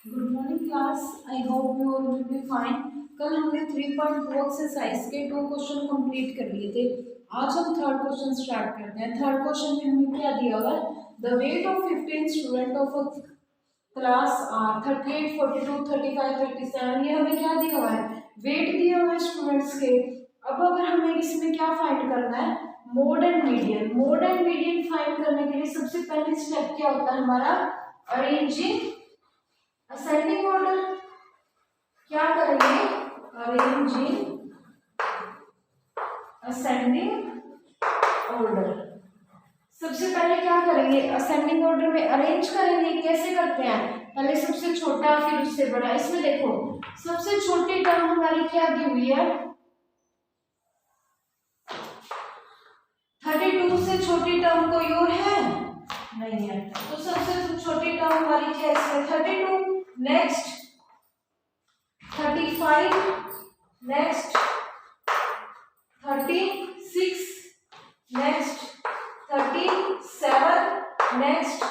Good morning class. I hope you all will be fine. कल हमने 3.2 exercise के 2 question complete कर लिए थे। आज हम थर्ड क्वेश्चन स्टार्ट करते हैं। थर्ड क्वेश्चन में हमें क्या दिया हुआ है? The weight of 15 student of a class are 38, 42, 35, 37। ये हमें क्या दिया हुआ है? वेट दिया हुआ है स्टूडेंट्स के। अब अगर हमें इसमें क्या फाइंड करना है? Mode and median. Mode and median find करने के लिए सबसे पहले स्टेप क्या होता है हमारा? Arranging ascending order. क्या करेंगे? Arranging ascending order. सबसे पहले क्या करेंगे? असेंडिंग ऑर्डर में अरेंज करेंगे। कैसे करते हैं? पहले सबसे छोटा फिर उससे बड़ा। इसमें देखो सबसे छोटी टर्म हमारी क्या दी हुई है? 32 से छोटी टर्म कोई और है? नहीं है। तो सबसे छोटी टर्म हमारी क्या है इसमें? 32। Next 35, next 36, next 37, next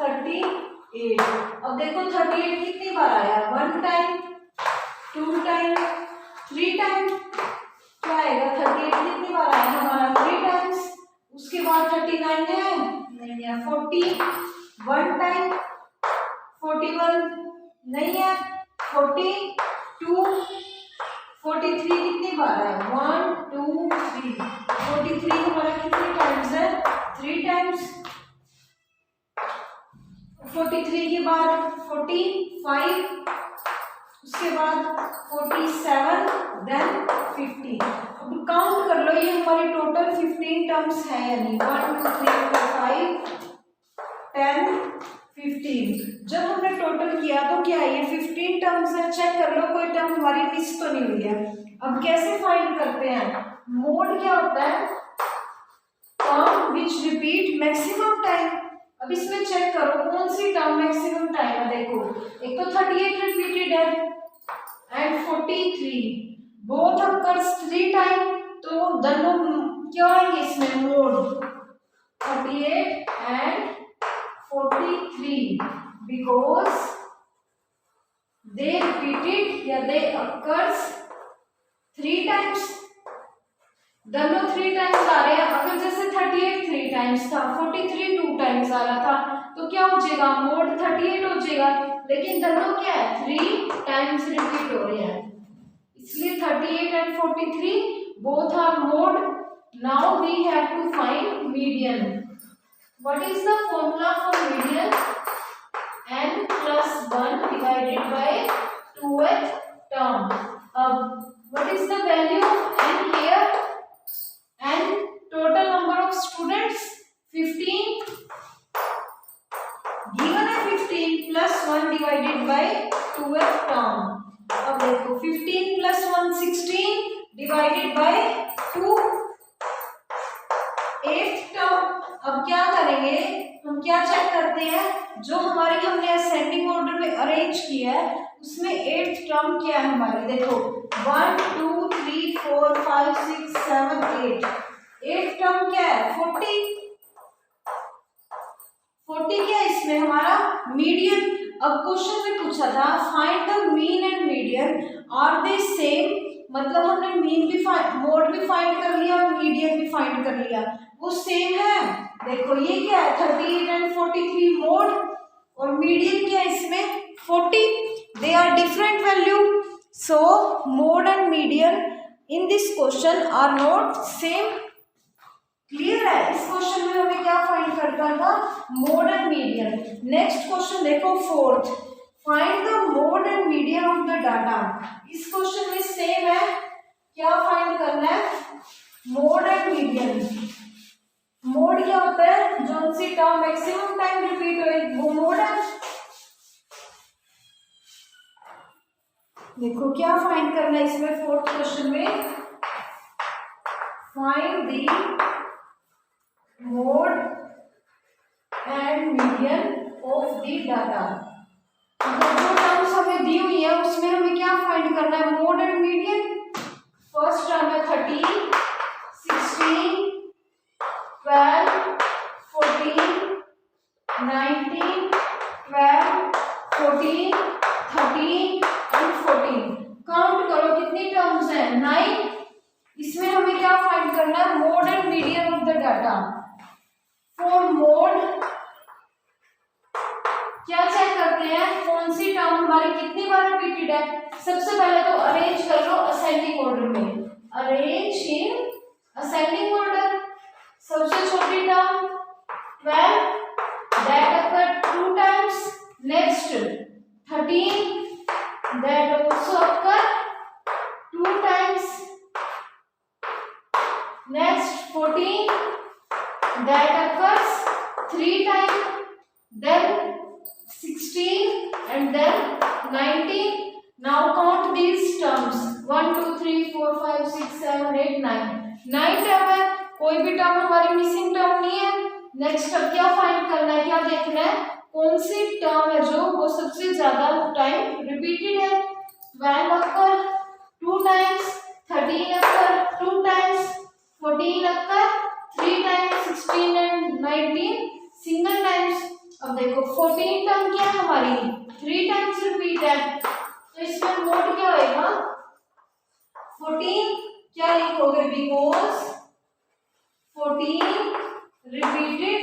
38। अब देखो 38 कितनी बार आया? 1 टाइम, 2 टाइम, 3 टाइम। क्या आएगा? 38 कितनी बार आया हमारा? 3 टाइम्स। उसके बाद 39 है? नहीं है। 40 1 टाइम, 41 नहीं है। 42 43 कितनी बार है? 1 2 3। 43 हमारा कितनी टाइम्स है? 3 टाइम्स। 43 के बाद 45, उसके बाद 47, देन 50। अब काउंट कर लो, ये हमारी टोटल 15 टर्म्स है, यानी 1 2 3 4 5 10 15। जब हमने टोटल किया तो क्या है? ये 15 टर्म्स है। चेक कर लो कोई टर्म हमारी मिस तो नहीं हुई है। अब कैसे फाइंड करते हैं? मोड क्या होता है? Term which repeat maximum time. अब इसमें चेक करो कौन सी टर्म मैक्सिमम टाइम है। देखो एक तो 38 रिपीटेड है एंड 43, बोथ अकर्स 3 टाइम। तो दोनों क्या आएंगे इसमें? Mode 38 and 43 because they repeated या they occurs 3 times। दोनों 3 टाइम्स आ रहे हैं। अगर जैसे 38 3 टाइम्स था, 43 2 टाइम्स आ रहा था, तो क्या हो जाएगा? मोड 38 हो जाएगा। लेकिन दोनों क्या है? 3 टाइम्स रिपीट हो रहे हैं, इसलिए 38 and 43 both are mode. Now we have to find median. What is the formula for median? n plus 1 divided by 2th term. What is the value of n here? n total number of students 15, given है 15 plus 1 divided by 2th term. अब देखो 15 plus 1 16 divided by 2 8th term। अब क्या करेंगे? हम क्या check करते हैं? जो हमारी हमने असेंडिंग ऑर्डर में अरेंज किया है उसमें 8th टर्म क्या है हमारी? देखो 1 2 3 4 5 6 7 8। 8th टर्म क्या है? 40। 40 क्या है इसमें हमारा? मीडियन। अब क्वेश्चन में पूछा था find the mean and median are they same. मतलब हमने मीन भी मोड भी फाइंड कर लिया और मीडियन भी फाइंड कर लिया, वो सेम है। देखो ये क्या है? 38 एंड 43 मोड, और मीडियन क्या है इसमें? 40। They are different value, so mode and median in this question are not same. Clear है? इस क्वेश्चन में हमें क्या फाइंड करना था? Mode and median. Next question देखो fourth, find the mode and median of the data. इस question में सेम है, क्या फाइंड करना है? Mode and median. मोड क्या होता है? जो सी टर्म मैक्सिमम टाइम रिपीट हो वो मोड है। देखो क्या फाइंड करना है इसमें फोर्थ क्वेश्चन में? Find the mode and median of the data. जो टर्म्स हमें दी हुई है उसमें हमें क्या फाइंड करना है? Mode and median. First term है 30, 16, 12, 14, 19, 12, 14, 13 एंड 14। काउंट करो कितनी टर्म्स हैं, 9। इसमें हमें क्या फाइंड करना है, mode and median of the data. For mode क्या चेक करते हैं, कौन सी टर्म हमारी कितनी बार रिपीटेड है। सबसे पहले तो अरेंज कर लो असेंडिंग ऑर्डर में, अरेंज इन असेंडिंग ऑर्डर। सबसे छोटी term 12 that occur 2 times, next 13 that also occur 2 times, next 14 that occurs 3 times, then 16 and then 19. Now count these terms 1 2 3 4 5 6 7 8 9 9 term है, कोई भी टर्म हमारी मिसिंग टर्म नहीं है। नेक्स्ट अब क्या फाइंड करना है, क्या देखना है, कौन सी टर्म है जो वो सबसे ज्यादा टाइम रिपीटेड है। 12 occur 2 times, 13 occur 2 times, 14 occur 3 times, 16 and 19 single times. अब देखो 14 टर्म क्या है हमारी, 3 टाइम्स रिपीट है, तो इसमें मोड क्या होएगा, 14 क्या लिखोगे, बिकॉज 14 रिपीटेड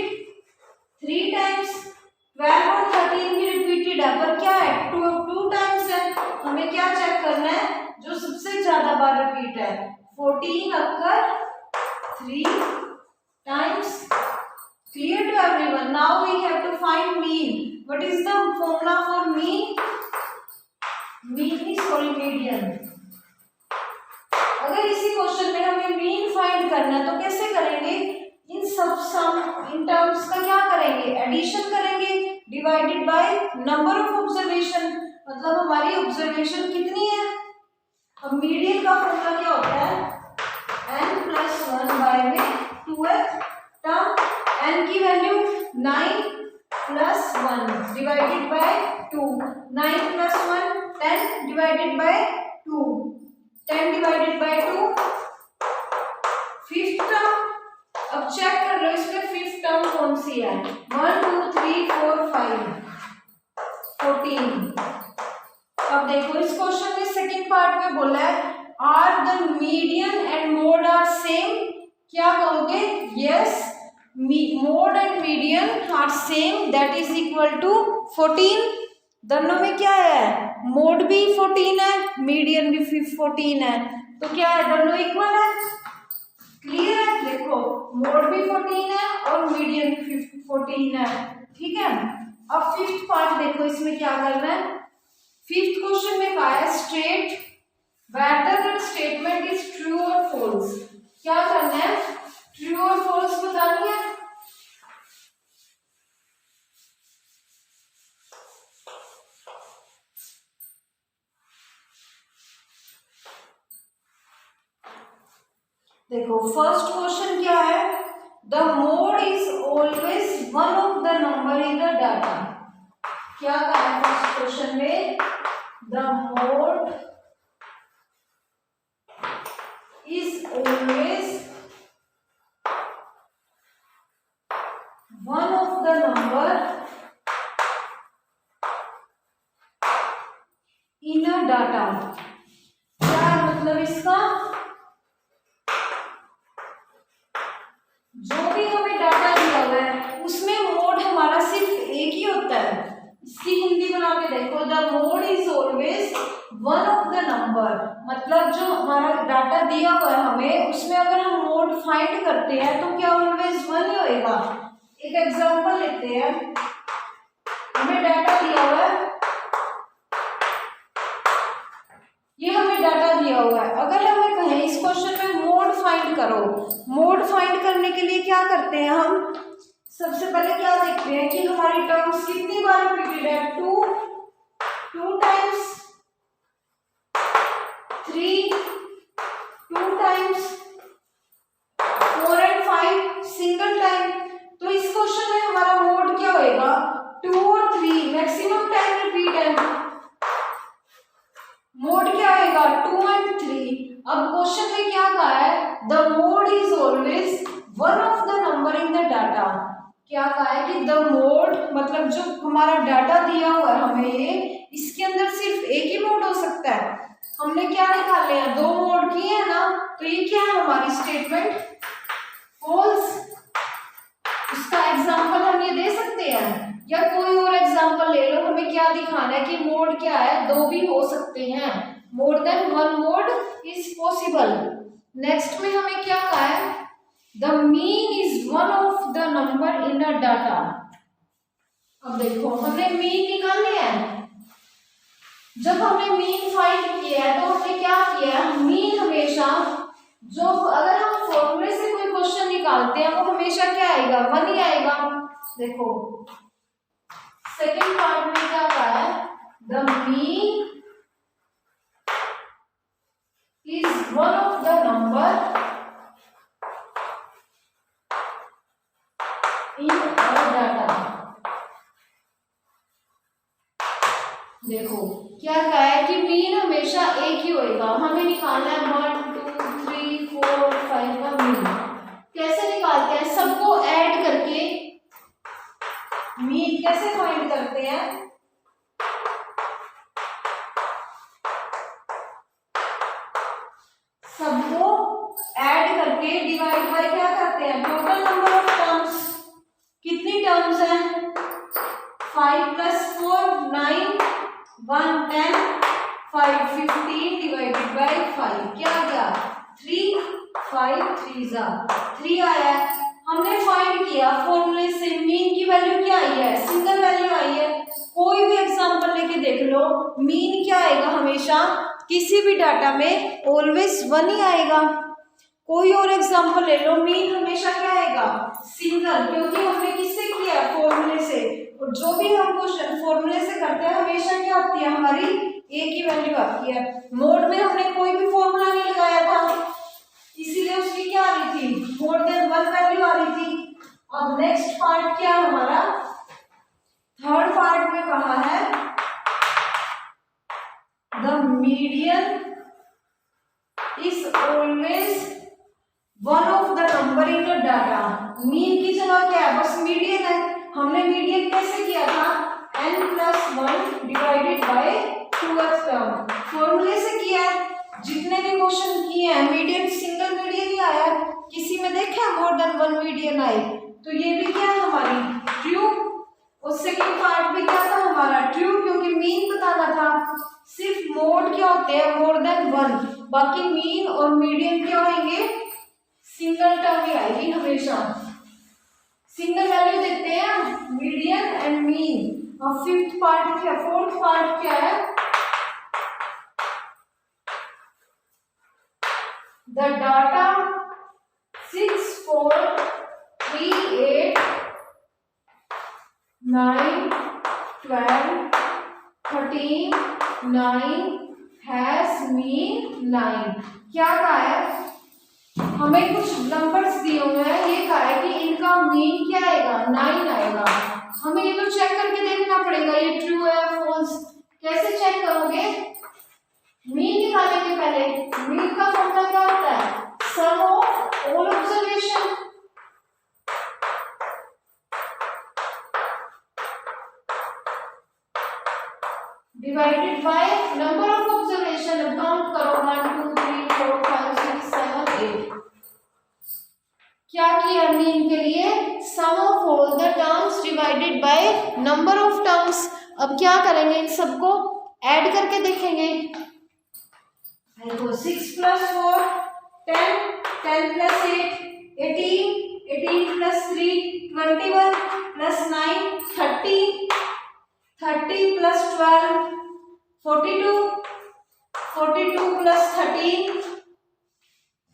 3 टाइम्स। 12 और 13 भी रिपीटेड है, पर क्या है, 2 टाइम्स है। हमें क्या चेक करना है, जो सबसे ज्यादा बार रिपीट है। 14 occur 3 times. Clear to everyone? Now we have to find mean. What is the formula for mean? Mean is sorry median. अगर इसी क्वेश्चन में हमें मीन फाइंड करना है तो कैसे करेंगे, इन सब सम इन टर्म्स का क्या करेंगे, एडिशन करेंगे divided by number of observation. मतलब हमारी ऑब्जर्वेशन कितनी है। अब मीडियन का फॉर्मूला क्या होता है, n+1 बाय में 2f टर्म, n की value 9 + 1 divided by 2, 9 + 1 10 divided by 2, 10 divided by 2 fifth term. अब चेक कर लो इसमें फिफ्थ टर्म कौन सी है, 1 2 3 4 5 14। अब देखो इस क्वेश्चन के सेकंड पार्ट में बोला है are the median and mode are same. क्या कहोगे, yes mode and median are same, that is equal to 14। दोनों में क्या है, मोड भी 14 है, मीडियन भी 14 है, तो क्या है, दोनों इक्वल है। क्लियर है, देखो मोड भी 14 है और मीडियन भी 14 है, ठीक है। अब फिफ्थ पार्ट देखो, इसमें क्या करना है। फिफ्थ क्वेश्चन में कहा है state whether the statement is true और फॉल्स। क्या करना है, ट्रू और फॉल्स बतानी है। देखो फर्स्ट क्वेश्चन क्या है, the mode is always one of the number in the data. क्या कहा है फर्स्ट क्वेश्चन में, the mode is always one of the number in a data. क्या मतलब इसका, जो भी हमें डाटा दिया हुआ है उसमें मोड हमारा सिर्फ एक ही होता है। इसकी हिंदी बना के देखो, the mode is always one of the number. मतलब जो हमारा डाटा दिया हुआ है हमें, उसमें अगर हम मोड फाइंड करते हैं तो क्या ऑलवेज वन ही होएगा। एक एग्जांपल लेते हैं, हमें डाटा दिया हुआ है, ये हमें डाटा दिया हुआ है। अगर हमें कहें इस क्वेश्चन में मोड फाइंड करो, मोड फाइंड करने के लिए क्या करते हैं हम, सबसे पहले क्या देखते हैं कि हमारी टर्म्स कितनी बार रिपीटेड है, 2 टाइम्स, 3 2 टाइम्स, 4 और 5 सिंगल टाइम। तो इस क्वेश्चन में हमारा मोड क्या होएगा, 2 और 3 मैक्सिमम टाइम रिपीट है, मोड क्या आएगा 2 और 3। अब क्वेश्चन में क्या कहा है, the mode is always one of the number in the data. क्या कहा है कि द मोड मतलब जो हमारा डाटा दिया हुआ है हमें, ये इसके अंदर हमने क्या निकाले हैं, 2 मोड किए हैं ना, तो ये क्या है हमारी स्टेटमेंट फॉल्स। उसका एग्जांपल हम ये दे सकते हैं या कोई और एग्जांपल ले लो। हमें क्या दिखाना है कि मोड क्या है, 2 भी हो सकते हैं, more than 1 mode is possible. Next में हमें क्या कहा है, the mean is one of the number in a data. अब देखो हमने मीन निकालने हैं। जब हमने मीन फाइंड किया है तो हमने क्या किया है, मीन हमेशा जो, अगर हम फॉर्मूले से कोई क्वेश्चन निकालते हैं वो हमेशा क्या आएगा, 1 ही आएगा। देखो सेकंड पार्ट में क्या कहा है, the mean is one of the number in our data. देखो क्या कहा है कि मीन हमेशा एक ही होएगा। हमें निकालना है 1 2 3 4 5 का मीन। कैसे निकालते हैं, सबको ऐड करके मीन कैसे फाइंड करते हैं, सबको ऐड करके डिवाइड बाय क्या करते हैं, टोटल नंबर ऑफ टर्म्स। कितनी टर्म्स हैं, 5 + 4 9 1 10 5 15 डिवाइडेड बाय 5 क्या आ गया, 3 5 3 3 आया है। हमने फाइंड किया फॉर्मूले से, मीन की वैल्यू क्या आई है, सिंगल वैल्यू आई है। कोई भी एग्जांपल लेके देख लो, मीन क्या आएगा, हमेशा किसी भी डाटा में ऑलवेज 1 ही आएगा। कोई और एग्जांपल ले लो, मीन हमेशा क्या आएगा, सिंगल, क्योंकि हमने किससे किया, फॉर्मूले से। और जो भी हम क्वेश्चन फॉर्मूले से करते हैं हमेशा क्या होती है, हमारी एक ही वैल्यू आती है। मोड में हमने कोई भी फॉर्मूला नहीं लगाया था, इसीलिए उसकी क्या आ रही थी, मोर देन 1 वैल्यू आ रही थी। अब नेक्स्ट पार्ट क्या हमारा, थर्ड पार्ट में कहा है the median is always one of the number in the data. Mean की जगह क्या है, बस मीडियन है। हमने मीडियन कैसे किया था, n+1 divided by 2th term, फॉर्मूले से किया है। जितने भी क्वेश्चन किए हैं मीडियन, सिंगल मीडियन ही आया है, किसी में देखा मोर देन 1 मीडियन आए। तो ये भी क्या है हमारी ट्रू। और सेकंड पार्ट में क्या था हमारा, ट्रू, क्योंकि मीन बताना था। सिर्फ मोड क्या होते हैं, मोर देन 1, बाकी मीन और मीडियन क्या होंगे, सिंगल टर्म ही आएगी हमेशा, सिंगल वैल्यू देते हैं मीडियन एंड मीन। और फिफ्थ पार्ट क्या, फोर्थ पार्ट क्या है, द डाटा 6 4 3 8 9 12 13 9 हैज मीन 9। क्या कहा है, हमें कुछ नंबर्स दिए हुए हैं, ये कहा है कि इनका मीन क्या आएगा, 9 आएगा। हमें ये तो चेक करके देखना पड़ेगा ये ट्रू है या फॉल्स। कैसे चेक करोगे, मीन निकालेंगे पहले। मीन का फॉर्मूला क्या होता है, sum of all observation. Divided by number of observation. Count करो 1 2 3 4 5 6 7 8। क्या किया मीन के लिए, sum of all the terms divided by number of terms. अब क्या करेंगे, इन सबको ऐड करके देखेंगे। देखो 6 + 4 10 10 + 8 18 18 + 3 21 + 9 30 30 + 12 42 42 + 13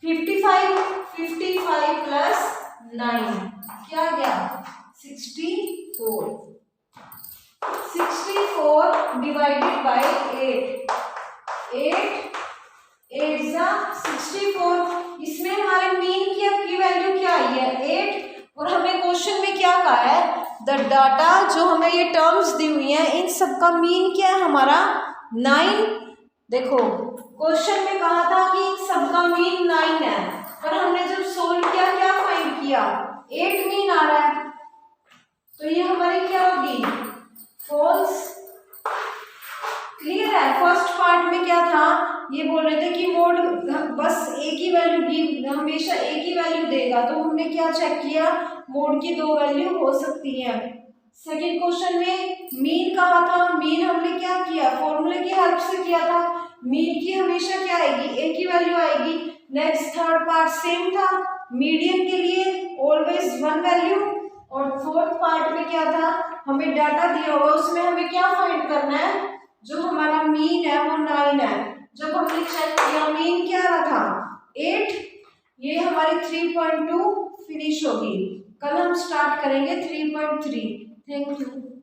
55 55 + 9 क्या गया, 64 64 डिवाइडेड बाय 8 8 8 जा 64। इसमें हमारे मीन की वैल्यू क्या आई है, 8। और हमें क्वेश्चन में क्या कहा है, द डाटा, जो हमें ये टर्म्स दी हुई हैं इन सब का मीन क्या है हमारा, 9। देखो क्वेश्चन में कहा था कि इन सब का मीन 9 है, पर हमने जब सोल्व किया क्या फाइंड किया, 8 मीन आ रहा है। तो ये हमारी क्या होगी, फॉल्स। क्लियर है। फर्स्ट पार्ट में क्या था, ये बोल रहे थे कि मोड बस एक ही वैल्यू हमेशा एक ही वैल्यू देगा, तो हमने क्या चेक किया, मोड की दो वैल्यू हो सकती है। सेकंड क्वेश्चन में मीन कहा था, मीन हमने क्या किया, फॉर्मूले की हेल्प से किया था, मीन की हमेशा क्या आएगी, एक ही वैल्यू आएगी। नेक्स्ट थर्ड पार्ट सेम था, मीडियन के लिए ऑलवेज वन वैल्यू। और फोर्थ पार्ट में क्या था, हमें डाटा दिया होगा उसमें हमें क्या फाइंड करना है, जो हमारा मीन है वो 9 है। जब हमने चेक किया मीन क्या रहा था 8, ये हमारी 3.2 फिनिश होगी। कल हम स्टार्ट करेंगे 3.3। Thank you.